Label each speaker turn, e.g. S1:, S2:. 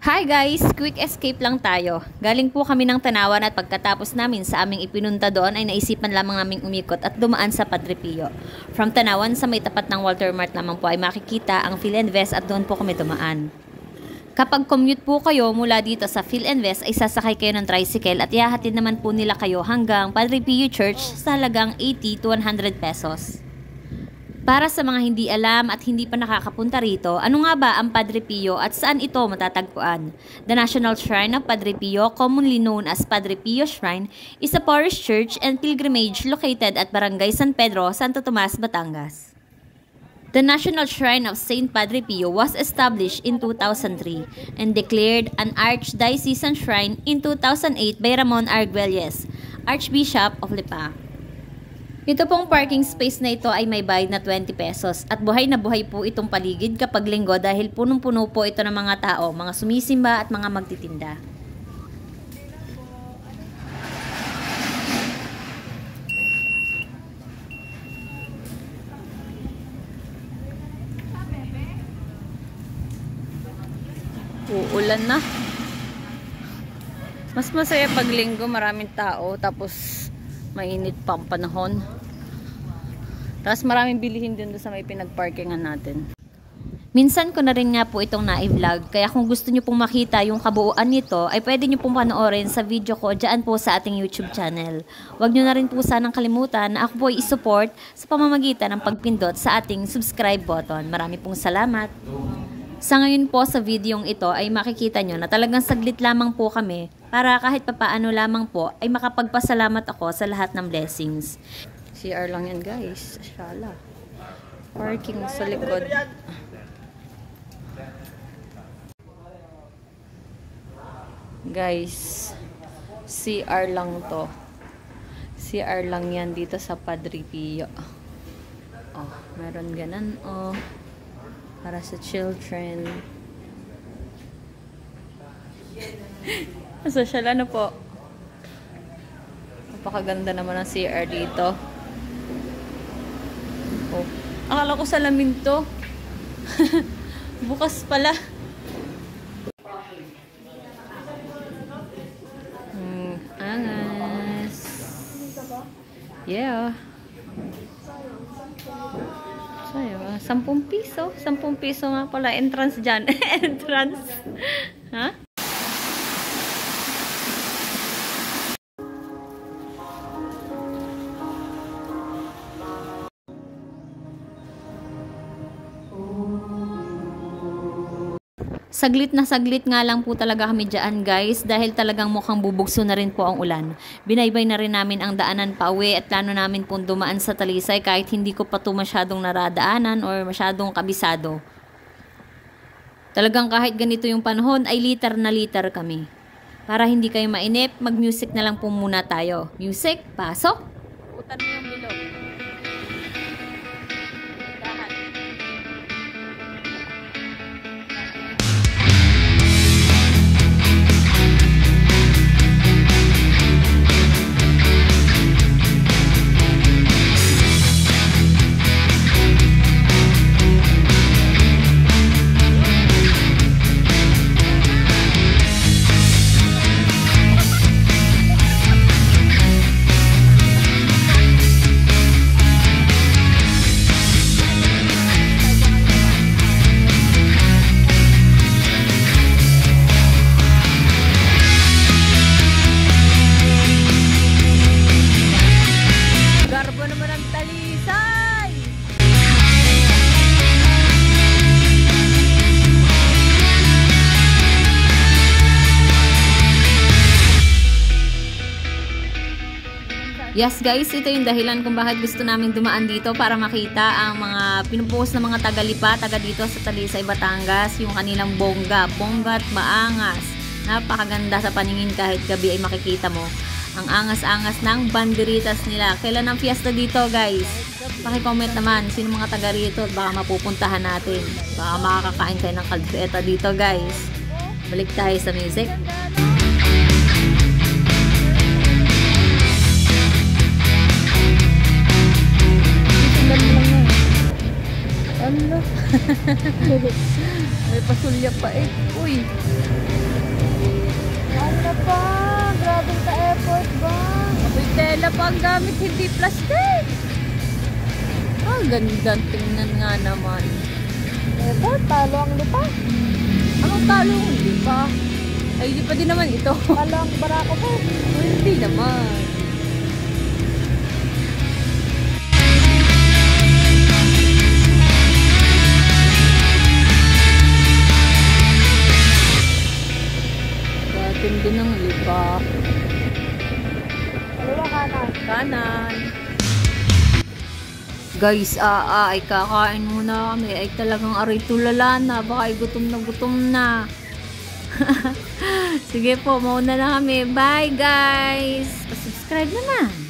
S1: Hi guys! Quick escape lang tayo. Galing po kami ng Tanawan at pagkatapos namin sa aming ipinunta doon ay naisipan lamang naming umikot at dumaan sa Padre Pio. From Tanawan sa may tapat ng Walter Mart lamang po ay makikita ang Philinvest at doon po kami dumaan. Kapag commute po kayo mula dito sa Philinvest ay sasakay kayo ng tricycle at ihahatid naman po nila kayo hanggang Padre Pio Church sa halagang 80 to 100 pesos. Para sa mga hindi alam at hindi pa nakakapunta rito, ano nga ba ang Padre Pio at saan ito matatagpuan? The National Shrine of Padre Pio, commonly known as Padre Pio Shrine, is a parish church and pilgrimage located at Barangay San Pedro, Santo Tomas, Batangas. The National Shrine of Saint Padre Pio was established in 2003 and declared an archdiocesan shrine in 2008 by Ramon Arguelles, Archbishop of Lipa. Ito pong parking space na ito ay may bayad na 20 pesos at buhay na buhay po itong paligid kapag linggo dahil punong-puno po ito ng mga tao, mga sumisimba at mga magtitinda. Uulan na. Mas masaya pag linggo, maraming tao tapos mainit pa ang panahon. Tapos maraming bilihin din doon sa may pinagparkingan natin. Minsan ko na rin nga po itong na-vlog. Kaya kung gusto nyo pong makita yung kabuuan nito, ay pwede nyo pong panoorin sa video ko dyan po sa ating YouTube channel. Huwag nyo na rin po sanang kalimutan na ako po ay isupport sa pamamagitan ng pagpindot sa ating subscribe button. Marami pong salamat. Sa ngayon po sa videong ito ay makikita nyo na talagang saglit lamang po kami para kahit papaano lamang po ay makapagpasalamat ako sa lahat ng blessings. CR lang yan guys. Shala. Parking sa likod. Guys, CR lang to. CR lang yan dito sa Padre Pio. Oh, meron ganan oh. Para sa children. Social ano po. Napakaganda naman ang CR dito. Oh. Akala ko salamin to. Bukas pala. Angas. Yeah. Sayo, 10 piso. 10 piso nga pala. Entrance dyan. Entrance. Ha? Saglit na saglit nga lang po talaga kami dyan guys dahil talagang mukhang bubugso na rin po ang ulan. Binaybay na rin namin ang daanan pa uwi at plano namin pong dumaan sa Talisay kahit hindi ko pa ito masyadong naradaanan or masyadong kabisado. Talagang kahit ganito yung panahon ay liter na liter kami. Para hindi kayo mainip, mag-music na lang po muna tayo. Music, pasok! Putan mo yung bilog. Yes guys, ito yung dahilan kung bakit gusto namin dumaan dito para makita ang mga pinupost ng mga taga-Lipa, taga dito sa Talisay, Batangas, yung kanilang bongga at maangas. Napakaganda sa paningin kahit gabi ay makikita mo. Ang angas-angas ng banderitas nila. Kailan ang fiesta dito guys? Paki-comment naman sino mga taga rito at baka mapupuntahan natin. Baka makakakain kayo ng kaldereta dito guys. Balik tayo sa music. May pasulya pa eh. Uy.
S2: Ano pa? Grabe ka effort ba?
S1: Ako'y tela pa ang gamit, hindi plastic. Ganda tingnan nga naman.
S2: Effort, talo ang lupa.
S1: Anong talo? Hindi pa. Ay, hindi pa din naman ito.
S2: Talo ang barako po.
S1: Hindi naman. Tindi ng lipa.
S2: Kaliwa kanan.
S1: Kanan. Guys, ay kakain muna kami. Ay talagang aray tulala na. Baka ay gutom na. Sige po, mauna na kami. Bye guys! Subscribe naman.